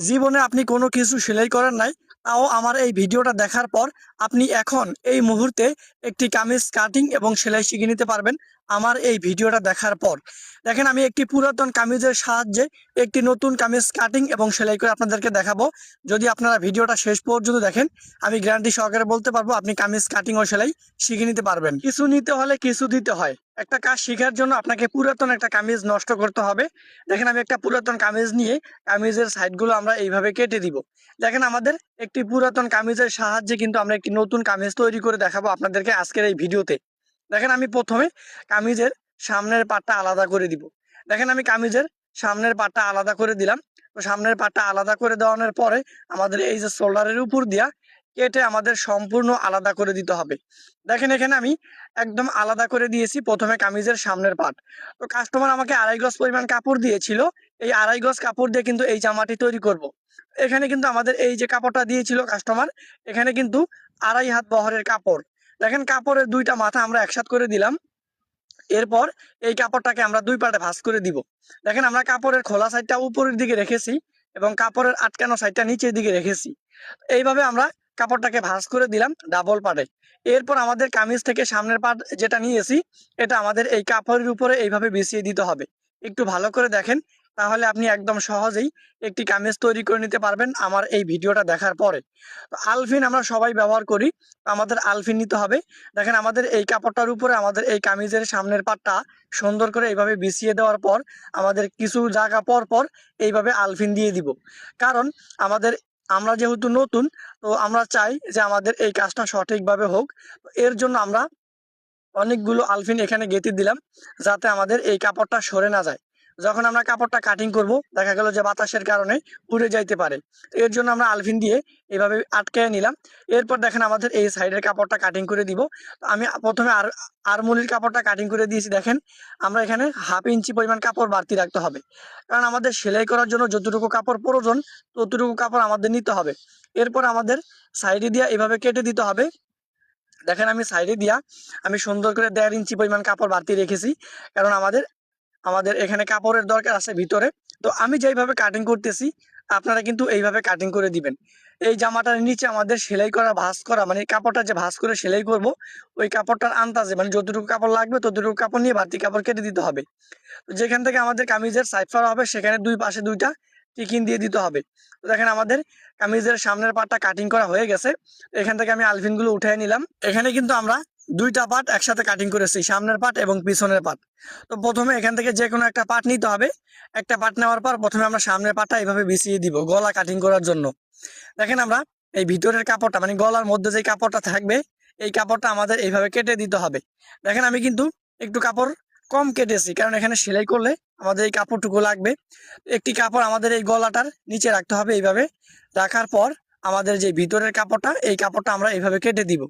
জীবনে আপনি কোনো কিছু সেলাই করেন নাই, তাও আমার এই ভিডিওটা দেখার পর আপনি এখন এই মুহূর্তে একটি কামিজ কাটিং এবং সেলাই শিখে নিতে পারবেন আমার এই ভিডিওটা দেখার পর। দেখেন, আমি একটি পুরাতন কামিজের সাহায্যে একটি নতুন কামিজ কাটিং এবং সেলাই করে আপনাদেরকে দেখাবো। যদি আপনারা ভিডিওটা শেষ পর্যন্ত দেখেন, আমি গ্যারান্টি সহকারে বলতে পারবো আপনি কামিজ কাটিং ও সেলাই শিখে নিতে পারবেন। কিছু নিতে হলে কিছু দিতে হয়। একটা কাজ শেখার জন্য আপনাকে পুরাতন একটা কামিজ নষ্ট করতে হবে। দেখেন, আমি একটা পুরাতন কামিজ নিয়ে কামিজের সাইডগুলো আমরা এইভাবে কেটে দিব। দেখেন, আমাদের একটি পুরাতন কামিজের সাহায্যে কিন্তু আমরা একটি নতুন কামিজ তৈরি করে দেখাবো আপনাদেরকে আজকের এই ভিডিওতে। দেখেন, আমি প্রথমে কামিজের সামনের পাটটা আলাদা করে দিব। দেখেন, আমি কামিজের সামনের পাটটা আলাদা করে দিলাম। তো সামনের পাটটা আলাদা করে দেওয়ানোর পরে আমাদের এই যে শোল্ডারের উপর দিয়া কেটে আমাদের সম্পূর্ণ আলাদা করে দিতে হবে। দেখেন, এখানে আমি একদম আলাদা করে দিয়েছি প্রথমে কামিজের সামনের পাট। তো কাস্টমার আমাকে 2.5 গজ পরিমাণ কাপড় দিয়েছিল। এই 2.5 গজ কাপড় দিয়ে কিন্তু এই জামাটি তৈরি করব। এখানে কিন্তু আমাদের এই যে কাপড়টা দিয়েছিল কাস্টমার, এখানে কিন্তু 2.5 হাত বহরের কাপড়। দেখেন, কাপড়ের দুইটা মাথা আমরা একসাথে করে দিলাম। এরপর এই কাপড়টাকে আমরা দুই পাটে ভাঁজ করে দিব। দেখেন, আমরা কাপড়ের খোলা সাইডটা উপরের দিকে রেখেছি এবং কাপড়ের আটকানো সাইডটা নিচের দিকে রেখেছি। এইভাবে আমরা কাপড়টাকে ভাঁজ করে দিলাম ডাবল পাটে। এরপর আমাদের কামিজ থেকে সামনের পাট যেটা নিয়েছি, এটা আমাদের এই কাপড়ের উপরে এইভাবে বিছিয়ে দিতে হবে। একটু ভালো করে দেখেন, তাহলে আপনি একদম সহজেই একটি কামিজ তৈরি করে নিতে পারবেন আমার এই ভিডিওটা দেখার পরে। তো আলফিন আমরা সবাই ব্যবহার করি, তো আমাদের আলফিন নিতে হবে। দেখেন, আমাদের এই কাপড়টার উপরে আমাদের এই কামিজের সামনের পাটটা সুন্দর করে এইভাবে বিছিয়ে দেওয়ার পর আমাদের কিছু জায়গা পর পর এইভাবে আলফিন দিয়ে দিব। কারণ আমাদের আমরা যেহেতু নতুন, তো আমরা চাই যে আমাদের এই কাজটা সঠিকভাবে হোক। তো এর জন্য আমরা অনেকগুলো আলফিন এখানে গেঁথে দিলাম, যাতে আমাদের এই কাপড়টা সরে না যায়। যখন আমরা কাপড়টা কাটিং করব, দেখা গেল যে বাতাসের কারণে উড়ে যাইতে পারে। তো এর জন্য আমরা আলফিন দিয়ে এভাবে আটকে নিলাম। এরপর দেখেন, আমাদের এই সাইডের কাপড়টা কাটিং করে দিব। তো আমি প্রথমে আরমুলির কাপড়টা কাটিং করে দিয়েছি। দেখেন, আমরা এখানে 1/2 ইঞ্চি পরিমাণ কাপড় বাড়তি রাখতে হবে, কারণ আমাদের সেলাই করার জন্য যতটুকু কাপড় প্রয়োজন ততটুকু কাপড় আমাদের নিতে হবে। এরপর আমাদের সাইডে দিয়ে এভাবে কেটে দিতে হবে। দেখেন, আমি সাইডে দিয়া আমি সুন্দর করে 1.5 ইঞ্চি পরিমাণ কাপড় বাড়তি রেখেছি, কারণ আমাদের আমাদের এখানে কাপড়ের দরকার আছে ভিতরে। তো আমি যেইভাবে কাটিং করতেছি, আপনারা কিন্তু এইভাবে কাটিং করে দিবেন। এই জামাটার নিচে আমাদের সেলাই করা ভাঁজ করা, মানে কাপড়টা যে ভাঁজ করে সেলাই করব, ওই কাপড়টার আন্দাজে মানে যতটুকু কাপড় লাগবে ততটুকু কাপড় নিয়ে বাড়তি কাপড় কেটে দিতে হবে। তো যেখান থেকে আমাদের কামিজের সাইড ফাড়া হবে, সেখানে দুই পাশে দুইটা টিকিন দিয়ে দিতে হবে। তো দেখেন, আমাদের কামিজের সামনের পাটটা কাটিং করা হয়ে গেছে। এখান থেকে আমি আলফিন গুলো উঠিয়ে নিলাম। এখানে কিন্তু আমরা দুইটা পার্ট একসাথে কাটিং করেছি, সামনের পার্ট এবং পিছনের পার্ট। তো প্রথমে এখান থেকে যে কোনো একটা পার্ট নিতে হবে। একটা পার্ট নেওয়ার পর প্রথমে আমরা সামনের পার্টটা এইভাবে বিছিয়ে দিব গলা কাটিং করার জন্য। দেখেন, আমরা এই ভিতরের কাপড়টা মানে গলার মধ্যে যে কাপড়টা থাকবে, এই কাপড়টা আমাদের এইভাবে কেটে দিতে হবে। দেখেন, আমি কিন্তু একটু কাপড় কম কেটেছি, কারণ এখানে সেলাই করলে আমাদের এই কাপড়টুকু লাগবে। একটি কাপড় আমাদের এই গলাটার নিচে রাখতে হবে। এইভাবে রাখার পর আমাদের যে ভিতরের কাপড়টা, এই কাপড়টা আমরা এইভাবে কেটে দিব।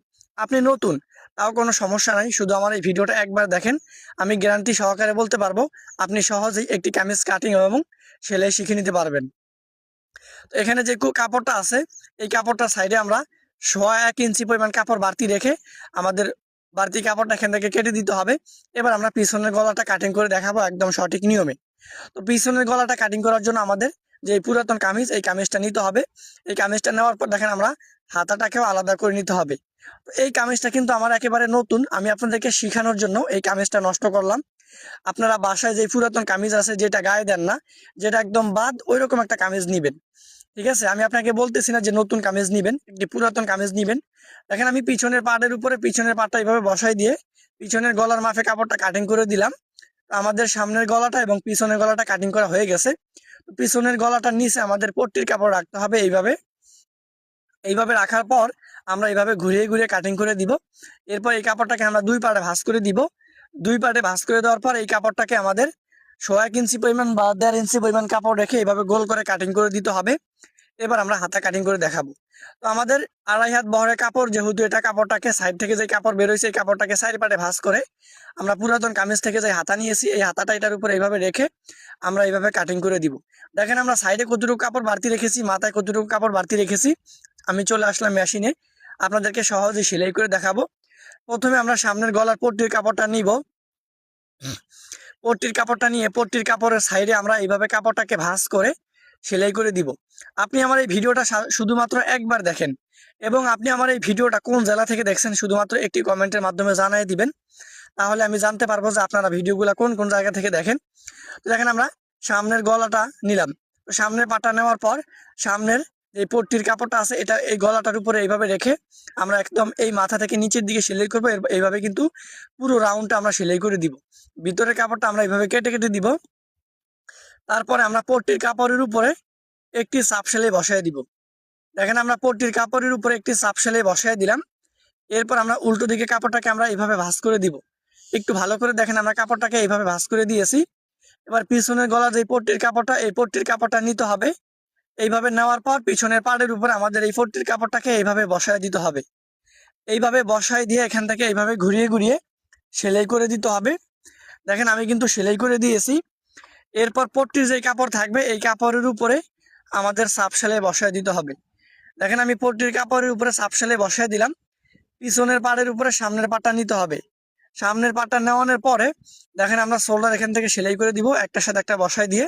আপনি নতুন, তাও কোনো সমস্যা নাই, শুধু আমার এই ভিডিওটা একবার দেখেন। আমি গ্যারান্টি সহকারে বলতে পারবো আপনি সহজেই একটি কামিজ কাটিং এবং সেলাই শিখে নিতে পারবেন। তো এখানে যে কাপড়টা আছে, এই কাপড়টা সাইডে আমরা 1.5 ইঞ্চি পরিমাণ কাপড় বাড়তি রেখে আমাদের বাড়তি কাপড়টা এখান থেকে কেটে দিতে হবে। এবার আমরা পিছনের গলাটা কাটিং করে দেখাবো একদম সঠিক নিয়মে। তো পিছনের গলাটা কাটিং করার জন্য আমাদের যে পুরাতন কামিজ, এই কামিজটা নিতে হবে। এই কামিজটা নেওয়ার পর দেখেন, আমরা হাতাটাকেও আলাদা করে নিতে হবে। তো এই কামিজটা কিন্তু আমার একেবারে নতুন, আমি আপনাদেরকে শেখানোর জন্য এই কামিজটা নষ্ট করলাম। আপনারা বাসায় যে পুরাতন কামিজ আছে, যেটা গায়ে দেন না, যেটা একদম বাদ, ওই রকম একটা কামিজ নিবেন। ঠিক আছে, আমি আপনাকে বলতেছি না যে নতুন কামিজ নিবেন, একটি পুরাতন কামিজ নিবেন। দেখেন, আমি পিছনের পাটের উপরে পিছনের পাটটা এইভাবে বসাই দিয়ে পিছনের গলার মাপে কাপড়টা কাটিং করে দিলাম। আমাদের সামনের গলাটা এবং পিছনের গলাটা কাটিং করা হয়ে গেছে। পিছনের গলাটার নিচে আমাদের পট্টির কাপড় রাখতে হবে। এইভাবে এইভাবে রাখার পর আমরা এইভাবে ঘুরিয়ে ঘুরিয়ে কাটিং করে দিব। এরপর এই কাপড়টাকে আমরা দুই পাটে ভাঁজ করে দিব। দুই পাটে ভাঁজ করে দেওয়ার পর এই কাপড়টাকে আমাদের 1.5 ইঞ্চি পরিমাণ বা 1.5 ইঞ্চি পরিমাণ কাপড় রেখে এইভাবে গোল করে কাটিং করে দিতে হবে। এবার আমরা হাতা কাটিং করে দেখাবো। তো আমাদের 2.5 হাত বহরের কাপড়, যেহেতু এটা কাপড়টাকে সাইড থেকে যে কাপড় বেরোইছে, এই কাপড়টাকে সাইড পাটে ভাঁজ করে আমরা পুরাতন কামিজ থেকে যে হাতা নিয়েছি, এই হাতাটা এটার উপর এইভাবে রেখে আমরা এইভাবে কাটিং করে দিব। দেখেন, আমরা সাইডে কতটুকু কাপড় বাড়তি রেখেছি, মাথায় কতটুকু কাপড় বাড়তি রেখেছি। আমি চলে আসলাম মেশিনে, আপনাদেরকে সহজে সেলাই করে দেখাবো। প্রথমে আমরা সামনের গলার পট্টির কাপড়টা নিব। পট্টির কাপড়টা নিয়ে পট্টির কাপড়ের সাইডে আমরা এইভাবে কাপড়টাকে ভাঁজ করে সেলাই করে দিব। আপনি আমার এই ভিডিওটা শুধুমাত্র একবার দেখেন এবং আপনি আমার এই ভিডিওটা কোন জেলা থেকে দেখছেন শুধুমাত্র একটি কমেন্টের মাধ্যমে জানিয়ে দিবেন। তাহলে আমি জানতে পারবো যে আপনারা ভিডিওগুলো কোন কোন জায়গা থেকে দেখেন। তো দেখেন আমরা সামনের গলাটা নিলাম। তো সামনের পাটা নেওয়ার পর সামনের যে পট্টির কাপড়টা আছে এটা এই গলাটার উপরে এইভাবে রেখে আমরা একদম এই মাথা থেকে নিচের দিকে সেলাই করবো। এইভাবে কিন্তু পুরো রাউন্ডটা আমরা সেলাই করে দিব। ভিতরের কাপড়টা আমরা এইভাবে কেটে কেটে দিব। তারপরে আমরা পট্টির কাপড়ের উপরে একটি চাপ সেলাই বসাই দিব। দেখেন আমরা পট্টির কাপড়ের উপরে একটি চাপ সেলাই বসাই দিলাম। এরপর আমরা উল্টো দিকে কাপড়টাকে আমরা এইভাবে ভাঁজ করে দিব। একটু ভালো করে দেখেন আমরা কাপড়টাকে এইভাবে ভাঁজ করে দিয়েছি। এবার পিছনের গলার যে পট্টির কাপড়টা এই পট্টির কাপড়টা নিতে হবে। এইভাবে নেওয়ার পর পিছনের পাড়ের উপরে আমাদের এই পট্টির কাপড়টাকে এইভাবে বসায় দিতে হবে। এইভাবে বসায় দিয়ে এখান থেকে এইভাবে ঘুরিয়ে ঘুরিয়ে সেলাই করে দিতে হবে। দেখেন আমি কিন্তু সেলাই করে দিয়েছি। এরপর পট্টির যে কাপড় থাকবে এই কাপড়ের উপরে আমাদের সাপ সেলাই বসায় দিতে হবে। দেখেন আমি পট্টির কাপড়ের উপরে সাপ সেলাই বসায় দিলাম। পিছনের পাড়ের উপরে সামনের পাটটা নিতে হবে। সামনের পাটটা নেওয়ানোর পরে দেখেন আমরা শোল্ডার এখান থেকে সেলাই করে দিব একটার সাথে একটা বসায় দিয়ে।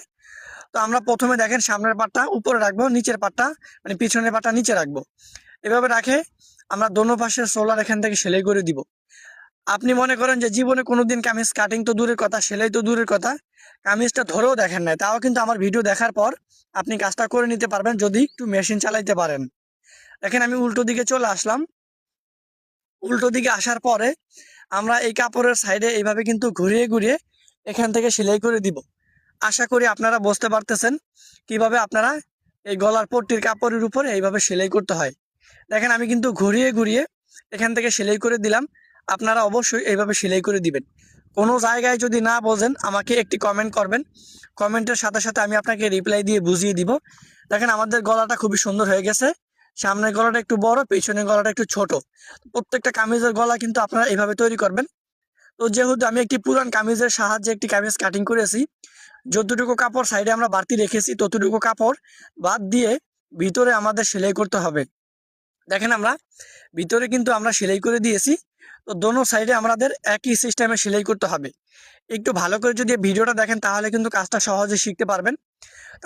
তো আমরা প্রথমে দেখেন সামনের পাটটা উপরে রাখবো, নিচের পাটটা মানে পিছনের পাটটা নিচে রাখবো। এভাবে রাখে আমরা দোনো পাশের শোল্ডার এখান থেকে সেলাই করে দিব। আপনি মনে করেন যে জীবনে কোনোদিন কামিজ কাটিং তো দূরের কথা, সেলাই তো দূরের কথা, কামিজটা ধরেও দেখেন নাই, তাও কিন্তু আমার ভিডিও দেখার পর আপনি কাজটা করে নিতে পারবেন যদি একটু মেশিন চালাইতে পারেন। দেখেন আমি উল্টো দিকে চলে আসলাম। উল্টো দিকে আসার পরে আমরা এই কাপড়ের সাইডে এইভাবে কিন্তু ঘুরিয়ে ঘুরিয়ে এখান থেকে সেলাই করে দিব। আশা করি আপনারা বুঝতে পারতেছেন কিভাবে আপনারা এই গলার পট্টির কাপড়ের উপরে এইভাবে সেলাই করতে হয়। দেখেন আমি কিন্তু ঘুরিয়ে ঘুরিয়ে এখান থেকে সেলাই করে দিলাম। আপনারা অবশ্যই এইভাবে সেলাই করে দিবেন। কোনো জায়গায় যদি না বোঝেন আমাকে একটি কমেন্ট করবেন, কমেন্টের সাথে সাথে আমি আপনাকে রিপ্লাই দিয়ে বুঝিয়ে দিব। দেখেন আমাদের গলাটা খুবই সুন্দর হয়ে গেছে। সামনের গলাটা একটু বড়, পেছনের গলাটা একটু ছোট। প্রত্যেকটা কামিজের গলা কিন্তু আপনারা এইভাবে তৈরি করবেন। তো যেহেতু আমি একটি পুরান কামিজের সাহায্যে একটি কামিজ কাটিং করেছি, যতটুকু কাপড় সাইডে আমরা বাড়তি রেখেছি ততটুকু কাপড় বাদ দিয়ে ভিতরে আমাদের সেলাই করতে হবে। দেখেন আমরা ভিতরে কিন্তু আমরা সেলাই করে দিয়েছি। তো দোনো সাইডে আমাদের একই সিস্টেমে সেলাই করতে হবে। একটু ভালো করে যদি ভিডিওটা দেখেন তাহলে কিন্তু কাজটা সহজে শিখতে পারবেন।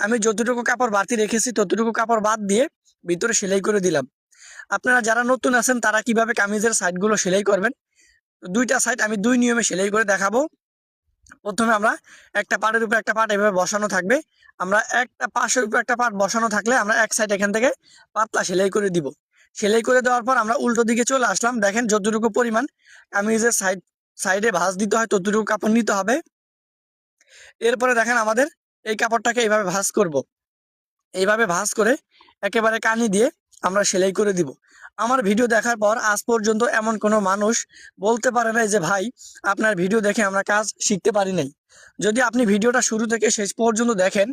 আমি যতটুকু কাপড় বাড়তি রেখেছি ততটুকু কাপড় বাদ দিয়ে ভিতরে সেলাই করে দিলাম। আপনারা যারা নতুন আছেন তারা কিভাবে কামিজের সাইডগুলো সেলাই করবেন, দুইটা সাইড আমি দুই নিয়মে সেলাই করে দেখাবো। প্রথমে আমরা একটা পার্টের উপর একটা পার্ট এভাবে বসানো থাকবে। আমরা একটা পাশের উপর একটা পার্ট বসানো থাকলে আমরা এক সাইড এখান থেকে পাতলা সেলাই করে দিব। সেলাই করে দেওয়ার পর আমরা উল্টো দিকে চলে আসলাম। দেখেন যতটুকু পরিমাণ কামিজের সাইডে ভাঁজ দিতে হয় ততটুকু কাপড় নিতে হবে। এরপরে দেখেন আমাদের এই কাপড়টাকে এইভাবে ভাঁজ করব। এইভাবে ভাঁজ করে একেবারে কানি দিয়ে আমরা সেলাই করে দিব। আমার ভিডিও দেখার পর আজ পর্যন্ত এমন কোনো মানুষ বলতে পারে নাই যে ভাই আপনার ভিডিও দেখে আমরা কাজ শিখতে পারি নাই। যদি আপনি ভিডিওটা শুরু থেকে শেষ পর্যন্ত দেখেন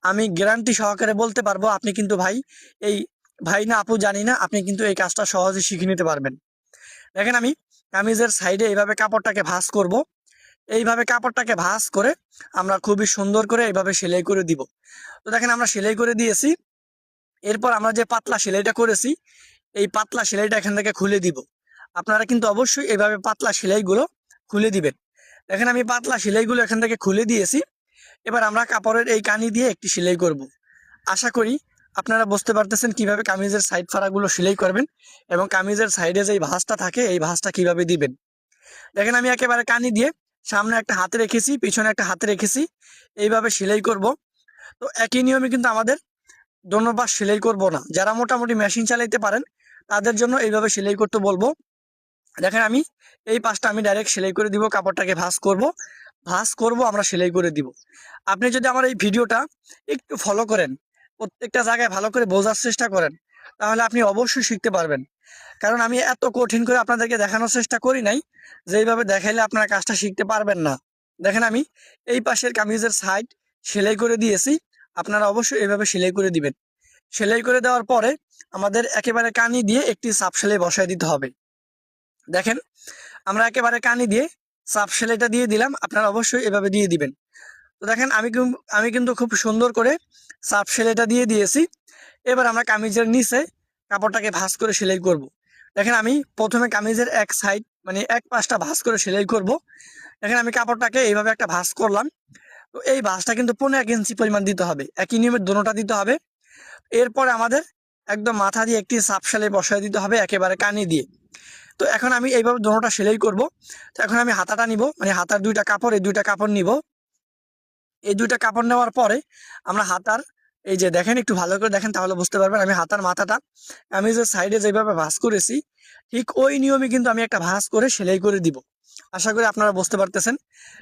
আমি গ্যারান্টি সহকারে বলতে পারবো আপনি কিন্তু ভাই এই ভাই না আপু জানি না, আপনি কিন্তু এই কাজটা সহজে শিখে নিতে পারবেন। দেখেন আমি কামিজের সাইডে এইভাবে কাপড়টাকে ভাঁজ করব। এইভাবে কাপড়টাকে ভাঁজ করে আমরা খুবই সুন্দর করে এইভাবে সেলাই করে দিব। তো দেখেন আমরা সেলাই করে দিয়েছি। এরপর আমরা যে পাতলা সেলাইটা করেছি এই পাতলা সেলাইটা এখান থেকে খুলে দিব। আপনারা কিন্তু অবশ্যই এইভাবে পাতলা সেলাইগুলো খুলে দিবেন। দেখেন আমি পাতলা সেলাইগুলো এখান থেকে খুলে দিয়েছি। এবার আমরা কাপড়ের এই কানি দিয়ে একটি সেলাই করব। আশা করি আপনারা বুঝতে পারতেছেন কিভাবে কামিজের সাইড ফাড়াগুলো সেলাই করবেন এবং কামিজের সাইডে যে ভাঁজটা থাকে এই ভাঁজটা কিভাবে দিবেন। দেখেন আমি একেবারে কানি দিয়ে সামনে একটা হাতে রেখেছি, পিছনে একটা হাতে রেখেছি, এইভাবে সেলাই করব। তো একই নিয়মে কিন্তু আমাদের দোনো পাশ সেলাই করব না। যারা মোটামুটি মেশিন চালাইতে পারেন তাদের জন্য এইভাবে সেলাই করতে বলবো। দেখেন আমি এই পাশটা আমি ডাইরেক্ট সেলাই করে দিব, কাপড়টাকে ভাঁজ করব আমরা সেলাই করে দিব। আপনি যদি আমার এই ভিডিওটা একটু ফলো করেন, প্রত্যেকটা জায়গায় ভালো করে বোঝার চেষ্টা করেন, তাহলে আপনি অবশ্যই শিখতে পারবেন। কারণ আমি এত কঠিন করে আপনাদেরকে দেখানোর চেষ্টা করি নাই যে এইভাবে দেখাইলে আপনারা কাজটা শিখতে পারবেন না। দেখেন আমি এই পাশের কামিজের সাইড সেলাই করে দিয়েছি। আপনারা অবশ্যই এইভাবে সেলাই করে দিবেন। সেলাই করে দেওয়ার পরে আমাদের একেবারে কানি দিয়ে একটি চাপ সেলাই বসায় দিতে হবে। দেখেন আমরা একেবারে কানি দিয়ে চাপ সেলাইটা দিয়ে দিলাম। আপনারা অবশ্যই এভাবে দিয়ে দিবেন। তো দেখেন আমি কিন্তু খুব সুন্দর করে চাপ সেলাইটা দিয়ে দিয়েছি। এবার আমরা কামিজের নিচে কাপড়টাকে ভাঁজ করে সেলাই করব। দেখেন আমি প্রথমে কামিজের এক সাইড মানে এক পাশটা ভাঁজ করে সেলাই করব। দেখেন আমি কাপড়টাকে এইভাবে একটা ভাঁজ করলাম। তো এই ভাঁজটা কিন্তু 15 ইঞ্চি পরিমাণ দিতে হবে, একই নিয়মে দোনোটা দিতে হবে। এরপরে আমাদের একদম মাথা দিয়ে একটি সাপ সেলাই বসায় দিতে হবে একেবারে কানি দিয়ে। তো এখন আমি এইভাবে দোনোটা সেলাই করব। তো এখন আমি হাতাটা নিব, মানে হাতার দুইটা কাপড়, এই দুইটা কাপড় নিব। এই দুইটা কাপড় নেওয়ার পরে আমরা হাতার, এই যে দেখেন, একটু ভালো করে দেখেন তাহলে বুঝতে পারবেন, আমি হাতার মাথাটা আমি যে সাইডে যেভাবে ভাঁজ করেছি ঠিক ওই নিয়মে কিন্তু আমি একটা ভাঁজ করে সেলাই করে দিব। আশা করি আপনারা বুঝতে পারতেছেন।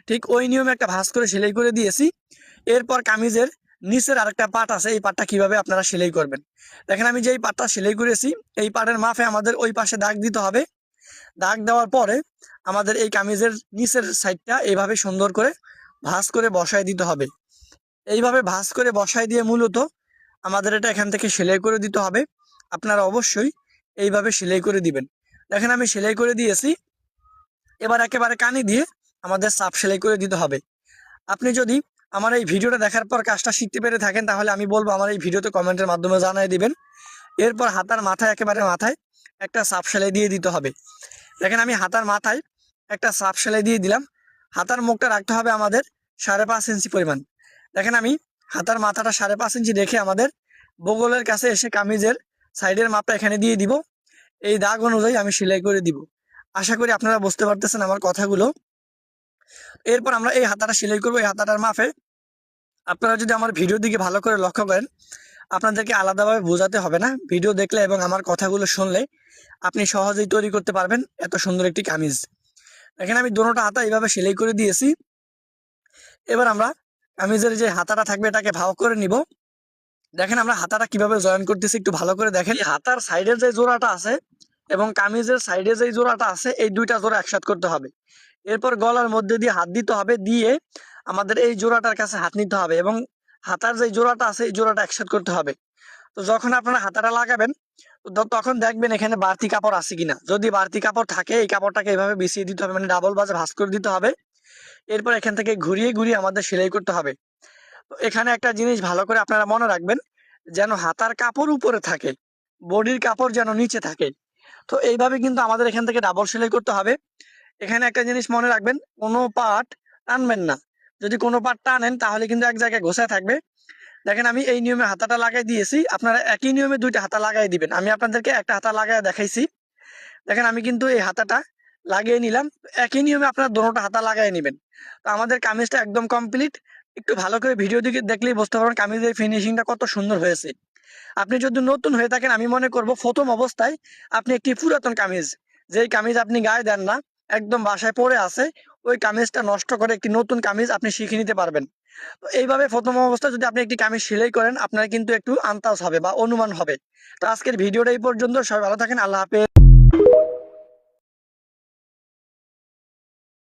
ঠিক ওই নিয়মে একটা ভাঁজ করে সেলাই করে দিয়েছি। এরপর কামিজের নিচের আরেকটা পার্ট আছে, এই পার্টটা কিভাবে আপনারা সেলাই করবেন দেখেন। আমি যেই পার্টটা সেলাই করেছি এই পার্টের মাপে আমাদের ওই পাশে দাগ দিতে হবে। দাগ দেওয়ার পরে আমাদের এই কামিজের নিচের সাইডটা এইভাবে সুন্দর করে ভাঁজ করে বসায় দিতে হবে। এইভাবে ভাঁজ করে বসায় দিয়ে মূলত আমাদের এটা এখান থেকে সেলাই করে দিতে হবে। আপনারা অবশ্যই এইভাবে সেলাই করে দিবেন। দেখেন আমি সেলাই করে দিয়েছি। এবার একেবারে কানি দিয়ে আমাদের সাপ সেলাই করে দিতে হবে। আপনি যদি আমার এই ভিডিওটা দেখার পর কাজটা শিখতে পেরে থাকেন তাহলে আমি বলবো আমার এই ভিডিওতে কমেন্টের মাধ্যমে জানিয়ে দিবেন। এরপর হাতার মাথায়, একেবারে মাথায় একটা সাপ সেলাই দিয়ে দিতে হবে। দেখেন আমি হাতার মাথায় একটা সাপ সেলাই দিয়ে দিলাম। হাতার মুখটা রাখতে হবে আমাদের 5.5 ইঞ্চি পরিমাণ। দেখেন আমি হাতার মাথাটা 5.5 ইঞ্চি রেখে আমাদের বগলের কাছে এসে কামিজের সাইডের মাপটা এখানে দিয়ে দিব। এই দাগ অনুযায়ী আমি সেলাই করে দিব। আশা করি আপনারা বুঝতে পারতেছেন আমার কথাগুলো। এরপর আমরা এই হাতাটা সেলাই করবো। এই হাতাটার মাপে আপনারা যদি আমার ভিডিওর দিকে ভালো করে লক্ষ্য করেন, আপনাদেরকে আলাদাভাবে বোঝাতে হবে না, ভিডিও দেখলে এবং আমার কথাগুলো শুনলে আপনি সহজেই তৈরি করতে পারবেন এত সুন্দর একটি কামিজ। এখানে আমি দোনোটা হাতা এইভাবে সেলাই করে দিয়েছি। এবার আমরা কামিজের যে হাতাটা থাকবে এটাকে ভাগ করে নিব। দেখেন আমরা হাতাটা কিভাবে জয়েন করতেছি একটু ভালো করে দেখেন। এই হাতার সাইডের যে জোড়াটা আছে এবং কামিজের সাইডে যে জোড়াটা আছে এই দুইটা জোড়া একসাথে করতে হবে। এরপর গলার মধ্যে দিয়ে হাত দিতে হবে, দিয়ে আমাদের এই জোড়াটার কাছে হাত নিতে হবে এবং হাতার যে জোড়াটা আছে এই জোড়াটা একসাথে করতে হবে। তো যখন আপনারা হাতাটা লাগাবেন তখন দেখবেন এখানে বাড়তি কাপড় আছে কিনা। যদি বাড়তি কাপড় থাকে এই কাপড়টাকে এইভাবে বিছিয়ে দিতে হবে, মানে ডাবল ভাঁজ করে দিতে হবে। এরপর এখান থেকে ঘুরিয়ে ঘুরিয়ে আমাদের সেলাই করতে হবে। তো এখানে একটা জিনিস ভালো করে আপনারা মনে রাখবেন, যেন হাতার কাপড় উপরে থাকে, বডির কাপড় যেন নিচে থাকে। তো এইভাবে কিন্তু আমাদের এখান থেকে ডাবল সেলাই করতে হবে। এখানে একটা জিনিস মনে রাখবেন, কোনো পার্ট টানবেন না। যদি কোনো পার্ট টানেন তাহলে কিন্তু এক জায়গায় ঘষায় থাকবে। দেখেন আমি এই নিয়মে হাতাটা লাগাই দিয়েছি, আপনারা একই নিয়মে দুইটা হাতা লাগাই দিবেন। আমি আপনাদেরকে একটা হাতা লাগাই দেখাইছি। দেখেন আমি কিন্তু এই হাতাটা লাগিয়ে নিলাম। একই নিয়মে আপনারা দোনোটা হাতা লাগাই নেবেন। তো আমাদের কামিজটা একদম কমপ্লিট। একটু ভালো করে ভিডিও দিকে দেখলেই বুঝতে পারবেন কামিজের ফিনিশিংটা কত সুন্দর হয়েছে। আপনি যদি নতুন হয়ে থাকেন আমি মনে করব প্রথম অবস্থায় আপনি একটি পুরাতন কামিজ, যেই কামিজ আপনি গায়ে দেন না, একদম বাসায় পড়ে আছে, ওই কামিজটা নষ্ট করে একটি নতুন কামিজ আপনি শিখে নিতে পারবেন। তো এইভাবে প্রথম অবস্থায় যদি আপনি একটি কামিজ সেলাই করেন আপনার কিন্তু একটু আন্দাজ হবে বা অনুমান হবে। তো আজকের ভিডিওটা এই পর্যন্ত। সবাই ভালো থাকেন। আল্লাহ হাফেজ।